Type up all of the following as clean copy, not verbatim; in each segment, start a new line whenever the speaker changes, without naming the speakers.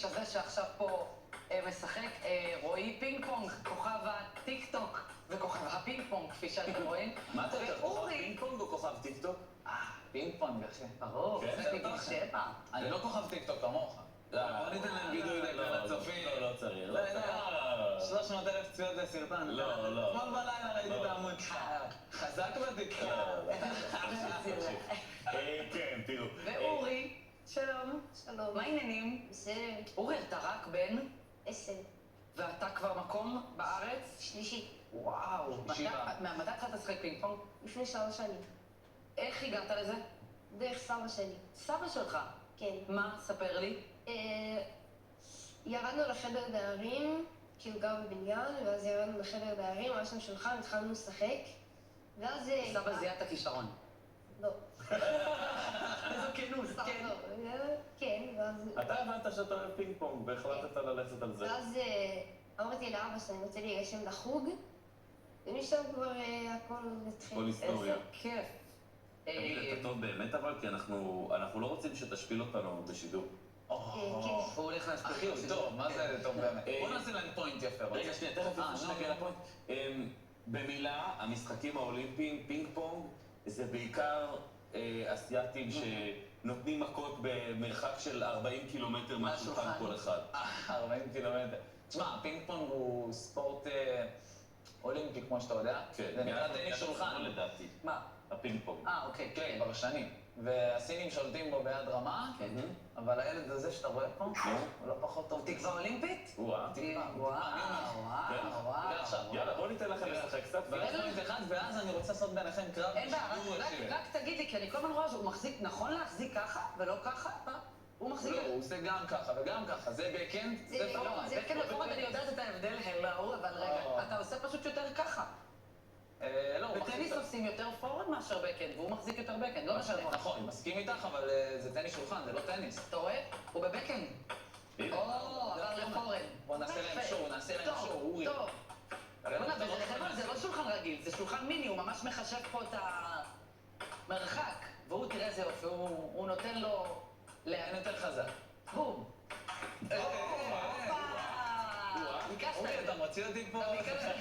שזה שעכשיו פה משחק רועי פינג פונג, כוכב הטיק טוק וכוכב הפינג פונג, כפי שאתם רואים.
מה אתה יותר, כוכב פינג פונג או כוכב טיק טוק?
פינג פונג, אחי. ברור, זה בגיל 7.
אני לא כוכב טיק טוק כמוך. בוא ניתן להם גידוי לצופים.
לא צריך,
לא צריך. 300,000 צפיות לסרטון.
לא.
אתמול בלילה ראיתי את העמוד. חזק בטיק טוק.
כן, תראו.
ואורי, שלום.
שלום.
מה העניינים?
בסדר.
אורי, אתה רק בן,
10.
ואתה כבר מקום בארץ?
שלישי.
וואו.
שבעה.
מתי התחלת לשחק פינג פונג?
לפני 3 שנים.
איך הגעת לזה?
דרך סבא שלי.
סבא שלך.
כן.
מה? ספר לי.
ירדנו לחדר דיירים, כי הוא גר בבניין, ואז ירדנו לחדר דיירים, היה שם שולחן, התחלנו לשחק. ואז...
סבא זיהה את הכישרון.
לא.
איזו כנות, כן.
כן, ואז...
אתה הבנת שאתה אוהב פינג פונג והחלטת ללכת על זה.
ואז אמרתי לאבא שאני רוצה להירשם לחוג, ומשם כבר הכל התחיל.
כל היסטוריה.
איזה כיף.
תגיד, אתה טוב באמת אבל? כי אנחנו לא רוצים שתשפיל אותנו בשידור.
כן.
הוא הולך להספיק.
אחי, הוא טוב, מה זה טוב באמת? בוא נעשה להם פוינט יפה.
רגע, שנייה, תכף נגיע לפוינט. במילה, המשחקים האולימפיים, פינג פונג, זה בעיקר אסייתים שנותנים מכות במרחק של 40 קילומטר מהשולחן כל אחד.
40 קילומטר. תשמע, פינג פונג הוא ספורט אולימפי, כמו שאתה יודע.
כן,
זה נקרא טניס שולחן.
לדעתי.
מה?
הפינג פונג.
אוקיי.
כן, כבר שנים. והסינים שולטים בו ביד רמה, אבל הילד הזה שאתה רואה פה, הוא לא פחות טוב.
תקווה אולימפית?
וואו.
ועכשיו,
יאללה, בוא ניתן לכם לשחק קצת.
ואז פוינט אחד, ואז אני רוצה לעשות ביניכם קרב.
אין בעיה,
בשידור ישיר.
רק תגיד לי, כי אני כל הזמן רואה שהוא מחזיק, נכון להחזיק ככה ולא ככה? הוא מחזיק...
לא, הוא עושה גם ככה וגם ככה, זה בקאנד, זה פורמט.
זה כן לפורמט, אני יודעת את ההבדל, הלו, אבל רגע, אתה עושה פשוט יותר ככה.
לא, הוא מחזיק...
בטניס עושים יותר פורמט מאשר בקאנד, והוא מחזיק יותר בקאנד, לא משנה.
נכון, מסכים איתך, אבל זה טניס שולחן, זה לא טניס.
אתה רואה? הוא בבקאנד. עבר לפורן.
בוא נעשה להם שואו, נעשה להם שואו, אורי.
טוב. חבר'ה, זה לא שולחן רגיל, זה שולחן מיני, הוא ממש מחשב פה את המרחק. והוא, תראה איזה יופי, הוא נותן לו...
אין יותר חזק.
בום. ביקשת
אורי,
את
אתה
זה.
מוציא אותי פה?
אתה ביקשת.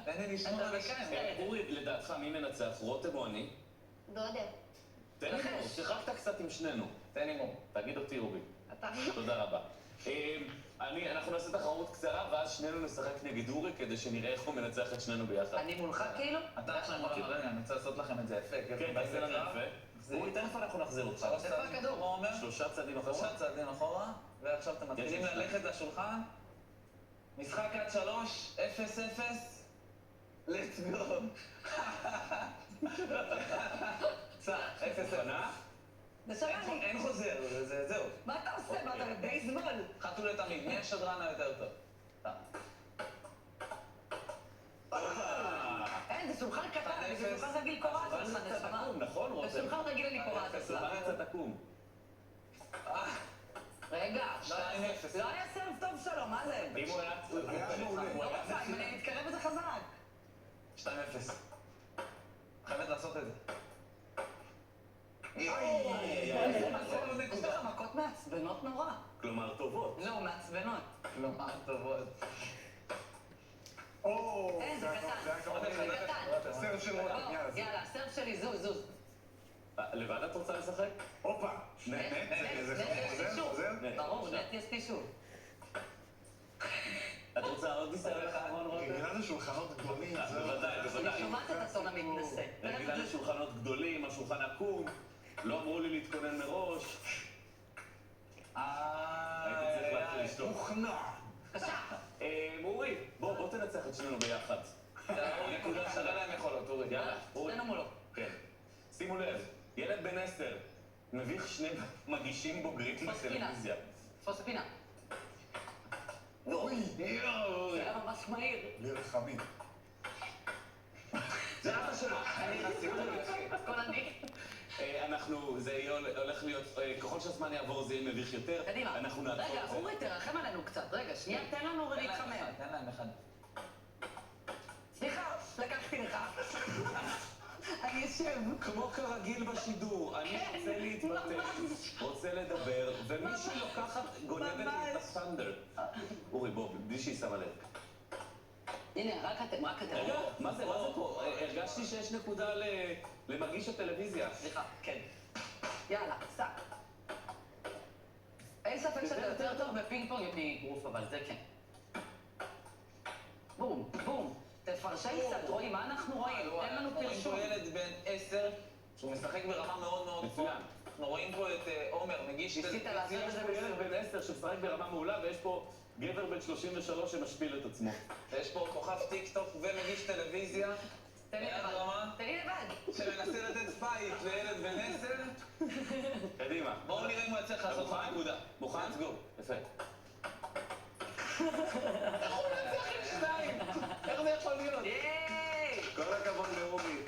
תן לי לשמור על השם.
אורי, לדעתך מי מנצח, רותם או אני?
לא יודע.
תן לך, שיחקת קצת עם שנינו.
תן הימור.
תגיד אותי, אורי.
אתה...
תודה רבה. אנחנו נעשה תחרות קצרה, ואז שנינו נשחק נגד אורי, כדי שנראה איך הוא מנצח את שנינו ביחד.
אני מולך כאילו?
אתה עכשיו מכיר, רגע, אני רוצה לעשות לכם את זה יפה.
כן, תעשה לנו יפה. אורי, תכף אנחנו נחזיר אותך.
איפה הכדור?
מה אומר?
3 צעדים אחורה.
3 צעדים אחורה, ועכשיו אתם מתחילים
יש לי
ללכת לשולחן. משחק עד 3, 0-0. let's go. צע, 0-0.
מוכנה?
בסדר,
אין חוזר, זהו.
מה אתה עושה? מה אתה בבייסבול?
חתו לתמיד, מי השדרן היותר טוב?
אין, זה שולחן קטן, זה שולחן רגיל קורעת
אבל
לך,
יצא
נשמה.
תקום, נכון, רותם?
בשולחן רגיל אני קורעת לך.
מה יצא תקום?
רגע,
2-0.
לא היה סרב טוב שלו, מה זה?
אם הוא היה...
לא רוצה, אם אני מתקרב לזה חזק.
2-0. חייבת לעשות את זה.
יש לך מכות מעצבנות נורא.
כלומר, טובות.
לא, מעצבנות.
כלומר, טובות.
אין, זה קטן. זה קטן.
סרט של רותם, יאללה.
יאללה, הסרט שלי, זוז.
לבד את רוצה לשחק?
הופה, נט, זה חוזר?
ברור, נט יש טישו.
את רוצה עוד ניסיון אחרון, רותם?
בגלל זה שולחנות גדולים,
בוודאי,
אני
בוודאי.
שומעת את הטון המתנשא.
בגלל שולחנות גדולים, השולחן עקום, לא אמרו לי להתכונן מראש. הייתי צריך להתחיל לשתות.
מוכנע.
בבקשה.
אורי, בוא תנצח את שנינו ביחד.
נקודה, שרה להם יכולות, אורי.
יאללה, אורי.
שנינו מולו.
כן. שימו לב, ילד בן 10 מביך 2 מגישים בוגרים בטלוויזיה.
תפוס פינה.
אוי,
זה היה ממש מהיר.
לרחמים.
זה אבא שלו.
אני רציתי כל אני.
זה הולך להיות, ככל שהזמן יעבור זה יהיה מביך יותר.
קדימה.
אנחנו נעצור
רגע,
את זה.
אורי, תרחם עלינו קצת. רגע, שנייה, תן לנו להתחמם.
תן להם אחד.
סליחה, לקחתי לך. אני תקשיב.
כמו כרגיל בשידור, אני רוצה להתבטא, רוצה לדבר, ומישהו לוקחת, גונבת לי את הסטנדר. אורי, בוא, בלי שהיא שמה לב.
הנה, רק אתם.
רגע, מה זה פה? הרגשתי שיש נקודה למגיש הטלוויזיה.
סליחה, כן. יאללה, סע. אין ספק שאתה יותר טוב בפינג פונג מאגרוף, אבל זה כן. בום, בום. תפרשן קצת, רועי, מה אנחנו רואים? תן לנו
אנחנו רואים
פרשום.
פה ילד בן 10, שהוא משחק ברמה מאוד מאוד גבוהה.
מצוין.
אנחנו רואים פה את עומר, מגיש
ניסית לעשות את
יש
זה
פה ילד בן 10 שמשחק ברמה מעולה, ויש פה גבר בן 33 שמשפיל את עצמו.
ויש פה כוכב טיק טוק ומגיש טלוויזיה.
תן לי
ביד
לבד.
רמה,
תן לי לבד.
שמנסה לתת פייט לילד בן 10.
קדימה.
בואו נראה אם הוא יצליח לעשות לך נקודה.
מוכן?
Let's go.
יפה.
איך הוא מנצח עם 2? איך זה יכול להיות?
ייי!
כל הכבוד לרובי.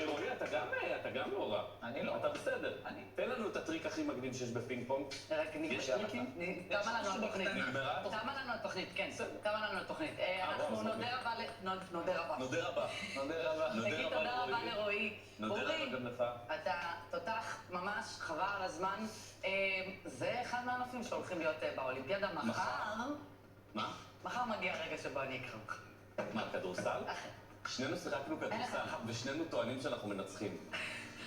רועי, אתה גם לא רע.
אני לא.
אתה בסדר.
אני.
תן לנו את הטריק הכי מקדים שיש בפינג פונג.
רק
יש טריקים?
תמה לנו התוכנית.
נגמרה?
תמה לנו התוכנית, כן. תמה לנו התוכנית. אנחנו
אז
נודה רבה נודה רבה.
נודה רבה.
נודה רבה.
נודה
נגיד
רבה
תודה רבה
לרועי.
לרועי.
נודה
אורי,
רבה גם לך.
אתה תותח ממש חבל על הזמן. זה אחד מהענפים שהולכים להיות באולימפיאדה מחר.
מה?
מחר מגיע הרגע שבו אני אקרא אותך.
מה, כדורסל? שנינו שיחקנו כדורסל, ושנינו טוענים שאנחנו מנצחים.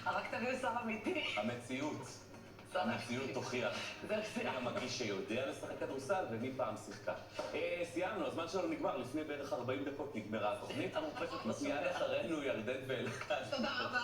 רק תביאו שר אמיתי.
המציאות תוכיח. מי המגיש שיודע לשחק כדורסל ומי פעם שיחקה. סיימנו, הזמן שלנו נגמר, לפני בערך 40 דקות נגמרה התוכנית. מיד אחרינו ירדן ואלחד.
תודה רבה.